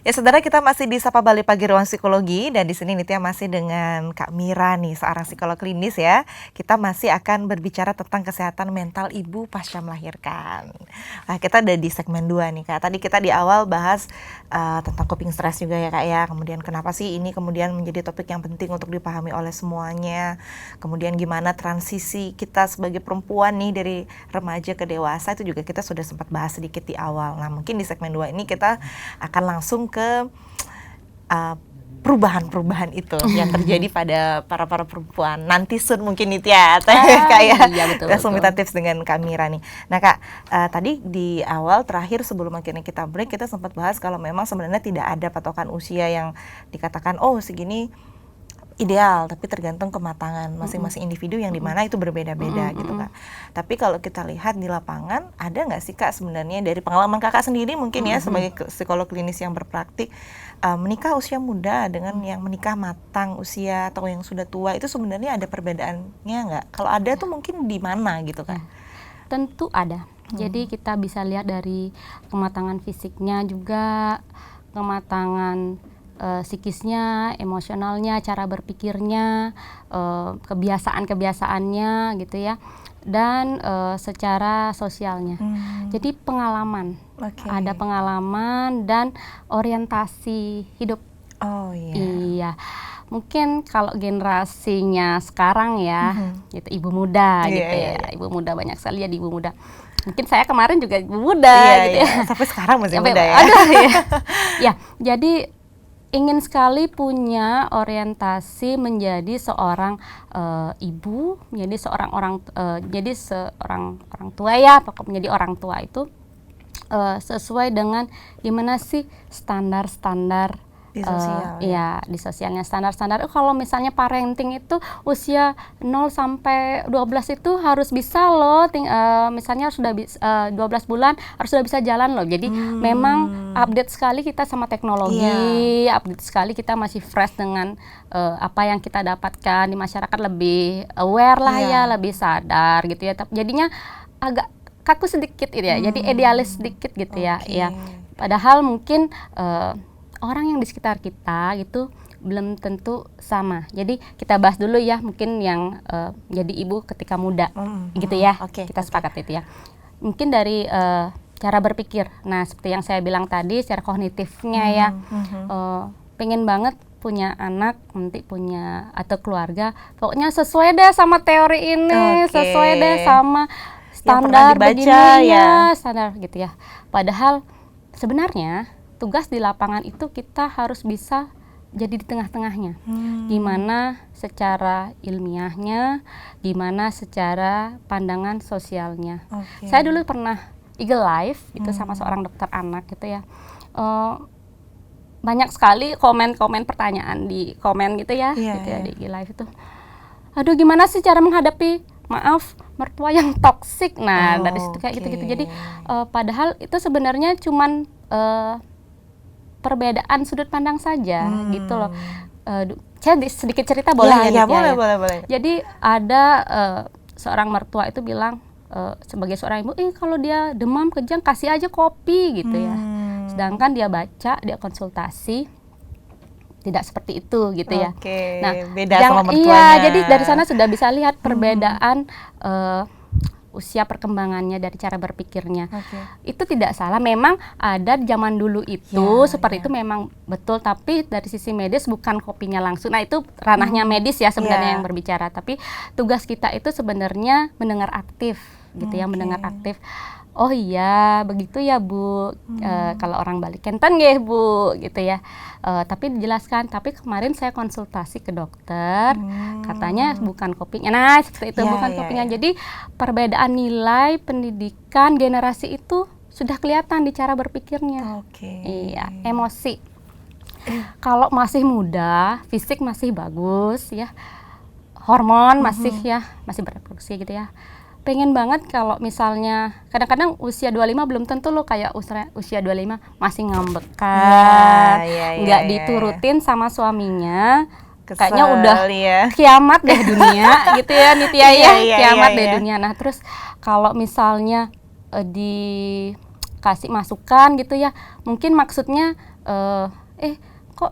Ya saudara, kita masih di Sapa Bali Pagi Ruang Psikologi, dan di sini Nitya masih dengan Kak Mira nih, seorang psikolog klinis ya. Kita masih akan berbicara tentang kesehatan mental ibu pasca melahirkan. Nah, kita ada di segmen 2 nih Kak. Tadi kita di awal bahas tentang coping stress juga ya Kak ya. Kemudian kenapa sih ini kemudian menjadi topik yang penting untuk dipahami oleh semuanya. Kemudian gimana transisi kita sebagai perempuan nih dari remaja ke dewasa, itu juga kita sudah sempat bahas sedikit di awal. Nah, mungkin di segmen 2 ini kita akan langsung ke perubahan-perubahan itu yang terjadi pada para perempuan nanti sun mungkin Nitya kayak iya, betul, langsung minta tips dengan Kak Mira nih. Nah Kak, tadi di awal terakhir sebelum akhirnya kita break, kita sempat bahas kalau memang sebenarnya tidak ada patokan usia yang dikatakan oh segini ideal, tapi tergantung kematangan masing-masing individu yang dimana itu berbeda-beda gitu Kak. Tapi kalau kita lihat di lapangan, ada nggak sih Kak sebenarnya dari pengalaman Kakak sendiri mungkin ya sebagai psikolog klinis yang berpraktik, menikah usia muda dengan yang menikah matang usia atau yang sudah tua, itu sebenarnya ada perbedaannya nggak? Kalau ada tuh mungkin di mana gitu Kak? Tentu ada. Jadi kita bisa lihat dari kematangan fisiknya juga, kematangan psikisnya, emosionalnya, cara berpikirnya, kebiasaan-kebiasaannya gitu ya, dan secara sosialnya. Jadi pengalaman, ada pengalaman dan orientasi hidup. Oh iya. Iya, mungkin kalau generasinya sekarang ya, gitu, ibu muda gitu ya, ibu muda banyak sekali ya ibu muda. Mungkin saya kemarin juga ibu muda gitu ya. Sampai sekarang masih muda ya. Ya, jadi ingin sekali punya orientasi menjadi seorang ibu, menjadi seorang orang tua ya, pokoknya menjadi orang tua itu sesuai dengan gimana sih standar-standar di sosial di sosialnya, standar-standar. Kalau misalnya parenting itu usia 0 sampai 12 itu harus bisa loh, misalnya sudah 12 bulan harus sudah bisa jalan loh. Jadi memang update sekali kita sama teknologi, update sekali kita masih fresh dengan apa yang kita dapatkan di masyarakat, lebih aware lah ya, lebih sadar gitu ya. Jadinya agak kaku sedikit gitu ya, jadi idealis sedikit gitu ya. Padahal mungkin orang yang di sekitar kita gitu belum tentu sama. Jadi kita bahas dulu ya, mungkin yang jadi ibu ketika muda gitu ya. Kita sepakat itu ya. Mungkin dari cara berpikir. Nah, seperti yang saya bilang tadi, secara kognitifnya ya, pengen banget punya anak, nanti punya atau keluarga, pokoknya sesuai deh sama teori ini, sesuai deh sama standar begini ya, standar gitu ya. Padahal sebenarnya tugas di lapangan itu kita harus bisa jadi di tengah-tengahnya. Gimana secara ilmiahnya, gimana secara pandangan sosialnya. Saya dulu pernah Eagle Life itu sama seorang dokter anak gitu ya. Banyak sekali komen-komen pertanyaan di komen gitu ya, gitu ya di Eagle Life itu. Aduh, gimana sih cara menghadapi mertua yang toksik. Nah, dari situ kayak gitu-gitu. Jadi padahal itu sebenarnya cuman perbedaan sudut pandang saja gitu loh. Saya sedikit cerita boleh ya? Boleh. Jadi ada seorang mertua itu bilang sebagai seorang ibu, kalau dia demam kejang kasih aja kopi gitu ya. Sedangkan dia baca, dia konsultasi tidak seperti itu gitu ya. Nah, beda sama mertuanya. Iya, jadi dari sana sudah bisa lihat perbedaan usia perkembangannya dari cara berpikirnya. Itu tidak salah, memang ada zaman dulu itu seperti itu memang betul, tapi dari sisi medis bukan kopinya langsung. Nah, itu ranahnya medis ya sebenarnya yang berbicara, tapi tugas kita itu sebenarnya mendengar aktif gitu ya, mendengar aktif. Oh iya, begitu ya Bu, kalau orang Bali kenten nggih Bu gitu ya. Tapi dijelaskan, tapi kemarin saya konsultasi ke dokter, katanya bukan kopinya. Nah, seperti itu, bukan kopinya. Jadi perbedaan nilai pendidikan generasi itu sudah kelihatan di cara berpikirnya. Iya, emosi. Kalau masih muda, fisik masih bagus ya, hormon masih berproduksi gitu ya. Pengen banget kalau misalnya kadang-kadang usia 25 belum tentu lo kayak usia 25 masih ngambekan, nggak diturutin sama suaminya. Kayaknya udah kiamat deh dunia gitu ya Nitya ya, kiamat deh dunia. Nah, terus kalau misalnya dikasih masukan gitu ya, mungkin maksudnya kok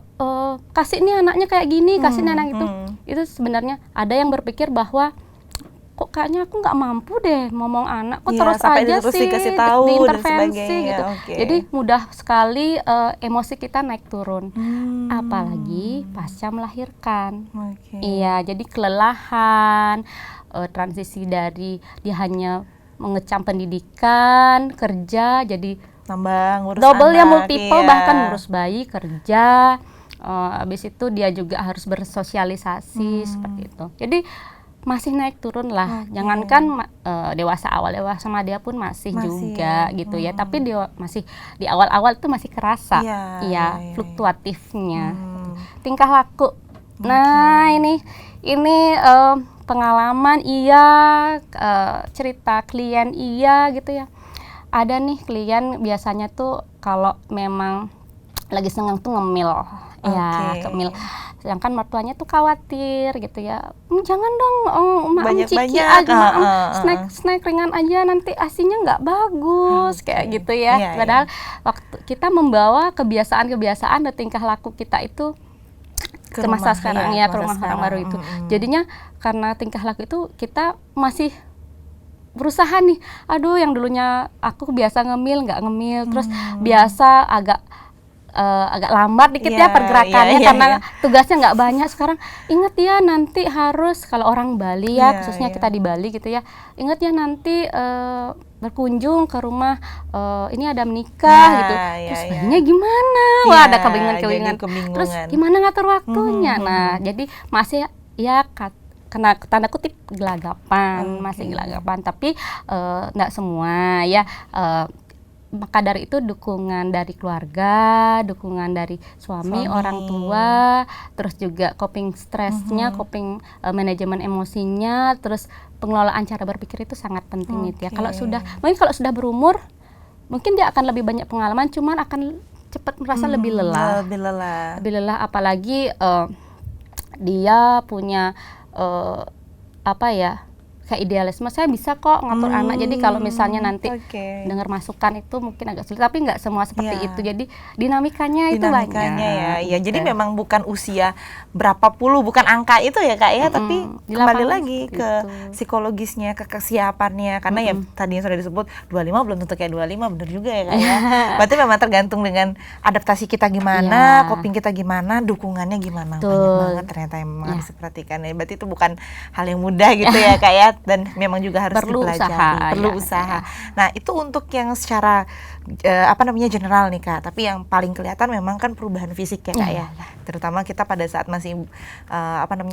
kasih nih anaknya kayak gini, kasih nih anak itu. Itu sebenarnya ada yang berpikir bahwa kok kayaknya aku nggak mampu deh ngomong anak, kok terus aja terus sih dikasih tahu diintervensi gitu. Okay. Jadi mudah sekali emosi kita naik turun, apalagi pasca melahirkan. Iya, jadi kelelahan, transisi dari dia hanya mengecam pendidikan, kerja, jadi tambah ngurus double anak, ya, multiple, bahkan ngurus bayi, kerja. Habis itu dia juga harus bersosialisasi seperti itu. Jadi masih naik turun lah, jangankan dewasa sama dia pun masih juga gitu ya, tapi dia masih di awal-awal itu masih kerasa fluktuatifnya tingkah laku. Nah ini pengalaman cerita klien gitu ya. Ada nih klien biasanya tuh kalau memang lagi senang tuh ngemil, ngemil. Sedangkan mertuanya tuh khawatir gitu ya, jangan dong ciki aja, snack ringan aja, nanti asinya nggak bagus kayak gitu ya. Padahal waktu kita membawa kebiasaan dan tingkah laku kita itu ke masa sekarang ke rumah orang baru itu. Jadinya karena tingkah laku itu kita masih berusaha nih, aduh yang dulunya aku biasa ngemil nggak ngemil, terus biasa agak lambat dikit ya pergerakannya karena tugasnya nggak banyak. Sekarang ingat ya nanti harus, kalau orang Bali ya khususnya kita di Bali gitu ya, ingat ya nanti berkunjung ke rumah ini ada menikah gitu. Terus bayinya gimana? Wah ada kebingungan. Terus gimana ngatur waktunya? Nah jadi masih kena tanda kutip gelagapan, masih gelagapan, tapi nggak semua ya. Maka dari itu dukungan dari keluarga, dukungan dari suami, orang tua, terus juga coping stresnya, coping manajemen emosinya, terus pengelolaan cara berpikir itu sangat penting gitu ya. Kalau sudah berumur, mungkin dia akan lebih banyak pengalaman, cuman akan cepat merasa lebih lelah. Lebih lelah, apalagi dia punya kayak idealisme, saya bisa kok ngatur anak. Jadi kalau misalnya nanti dengar masukan itu mungkin agak sulit, tapi nggak semua seperti itu. Jadi dinamikanya itu banyak. Ya, jadi memang bukan usia berapa puluh, bukan angka itu ya Kak ya, tapi kembali lagi ke psikologisnya, ke kesiapannya. Karena ya tadi yang sudah disebut 25 belum tentu kayak 25, bener juga ya Kak ya. Berarti memang tergantung dengan adaptasi kita gimana, coping kita gimana, dukungannya gimana. Banyak banget ternyata yang memang harus diperhatikan ya. Berarti itu bukan hal yang mudah gitu ya Kak ya. Dan memang juga harus dipelajari, perlu usaha. Nah itu untuk yang secara general nih Kak. Tapi yang paling kelihatan memang kan perubahan fisik ya Kak ya. Terutama kita pada saat masih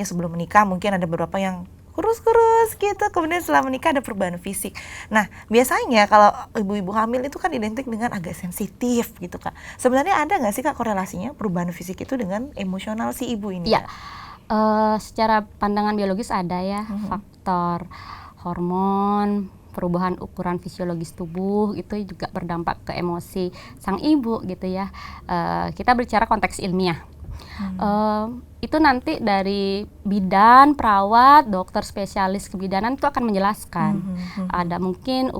sebelum menikah mungkin ada beberapa yang kurus-kurus gitu, kemudian setelah menikah ada perubahan fisik. Nah biasanya kalau ibu-ibu hamil itu kan identik dengan agak sensitif gitu Kak. Sebenarnya ada nggak sih Kak korelasinya perubahan fisik itu dengan emosional si ibu ini? Ya. Secara pandangan biologis ada ya, faktor hormon, perubahan ukuran fisiologis tubuh itu juga berdampak ke emosi sang ibu gitu ya. Kita berbicara konteks ilmiah. Itu nanti dari bidan, perawat, dokter spesialis kebidanan itu akan menjelaskan. Ada mungkin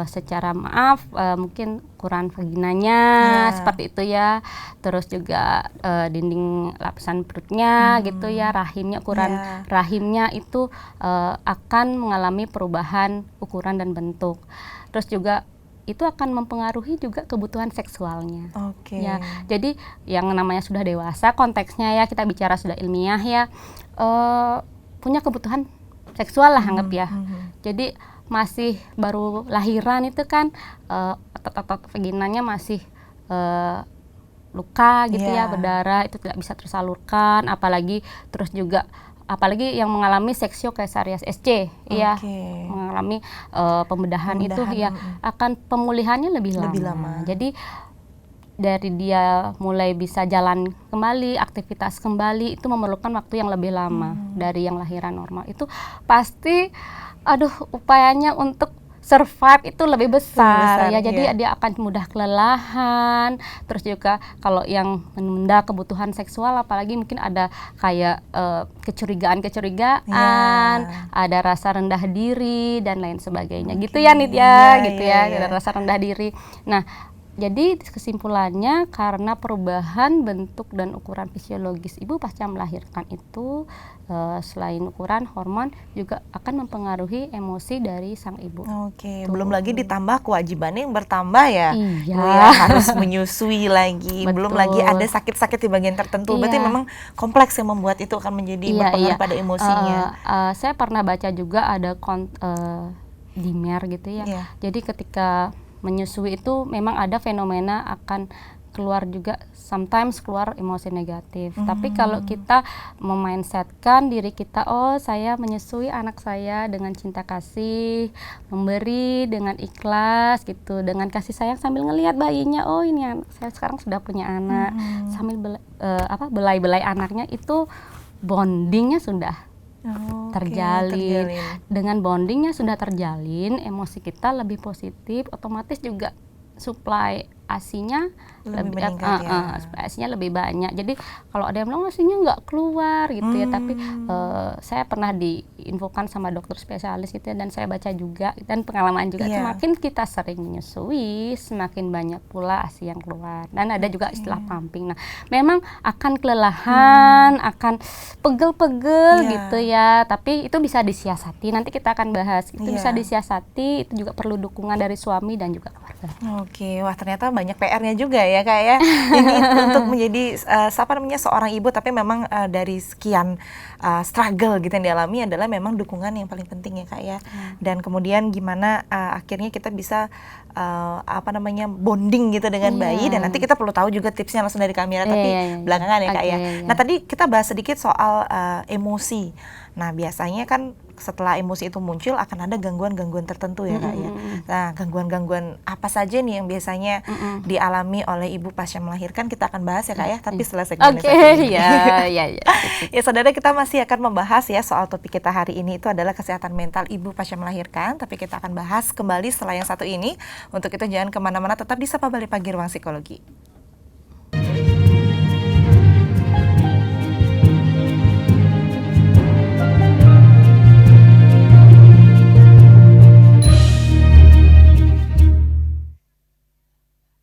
secara mungkin ukuran vaginanya seperti itu ya. Terus juga dinding lapisan perutnya gitu ya, rahimnya, ukuran rahimnya itu akan mengalami perubahan ukuran dan bentuk. Terus juga itu akan mempengaruhi juga kebutuhan seksualnya. Ya, jadi yang namanya sudah dewasa, konteksnya ya kita bicara sudah ilmiah ya, punya kebutuhan seksual lah anggap ya. Jadi masih baru lahiran itu kan otot-otot vaginanya masih luka gitu ya, berdarah, itu tidak bisa tersalurkan, apalagi yang mengalami seksio kaisarias SC ya, mengalami pembedahan itu ya akan pemulihannya lebih lama. Jadi dari dia mulai bisa jalan kembali, aktivitas kembali itu memerlukan waktu yang lebih lama dari yang lahiran normal. Itu pasti upayanya untuk survive itu lebih besar ya. Jadi dia akan mudah kelelahan. Terus juga kalau yang menunda kebutuhan seksual, apalagi mungkin ada kayak kecurigaan, ada rasa rendah diri dan lain sebagainya. Gitu ya Nit ya, gitu ya, ada rasa rendah diri. Nah, Jadi kesimpulannya karena perubahan bentuk dan ukuran fisiologis ibu pasca melahirkan itu selain ukuran hormon juga akan mempengaruhi emosi dari sang ibu. Oke, Tuh. belum lagi ditambah kewajibannya yang bertambah ya. Iya. Bu ya, harus menyusui lagi. Belum lagi Betul. ada sakit-sakit di bagian tertentu. Berarti Iya. memang kompleks yang membuat itu akan menjadi berpengaruh pada emosinya. Saya pernah baca juga ada dimer gitu ya. Iya. Jadi ketika menyusui itu memang ada fenomena akan keluar juga, sometimes keluar emosi negatif. Tapi kalau kita memindsetkan diri kita, oh saya menyusui anak saya dengan cinta kasih, memberi dengan ikhlas gitu, dengan kasih sayang sambil ngelihat bayinya, oh ini anak saya sekarang sudah punya anak, sambil belai-belai anaknya, itu bondingnya sudah terjalin. Dengan bondingnya sudah terjalin, emosi kita lebih positif, otomatis juga supply ASI-nya lebih meningkat ASI-nya lebih banyak. Jadi kalau ada yang bilang ASI-nya nggak keluar gitu ya, tapi saya pernah diinfokan sama dokter spesialis gitu ya, dan saya baca juga dan pengalaman juga, semakin kita sering menyusui, semakin banyak pula ASI yang keluar. Dan ada juga istilah pumping. Nah, memang akan kelelahan, akan pegel-pegel gitu ya, tapi itu bisa disiasati. Nanti kita akan bahas. Itu bisa disiasati, itu juga perlu dukungan dari suami dan juga keluarga. Oke, wah ternyata banyak PR-nya juga ya Kak ya. Ini untuk menjadi seorang ibu, tapi memang dari sekian struggle gitu yang dialami adalah memang dukungan yang paling penting ya Kak ya. Dan kemudian gimana akhirnya kita bisa bonding gitu dengan bayi, dan nanti kita perlu tahu juga tipsnya langsung dari Kak Mira, tapi belakangan ya Kak ya. Nah tadi kita bahas sedikit soal emosi. Nah biasanya kan setelah emosi itu muncul akan ada gangguan-gangguan tertentu ya Kak ya. Nah gangguan-gangguan apa saja nih yang biasanya dialami oleh ibu pasca melahirkan, kita akan bahas ya Kak ya, tapi setelah segmen satu ini. Ya saudara, kita masih akan membahas ya soal topik kita hari ini, itu adalah kesehatan mental ibu pasca melahirkan, tapi kita akan bahas kembali setelah yang satu ini. Untuk itu jangan kemana-mana, tetap di Sapa Bali Pagi Ruang Psikologi.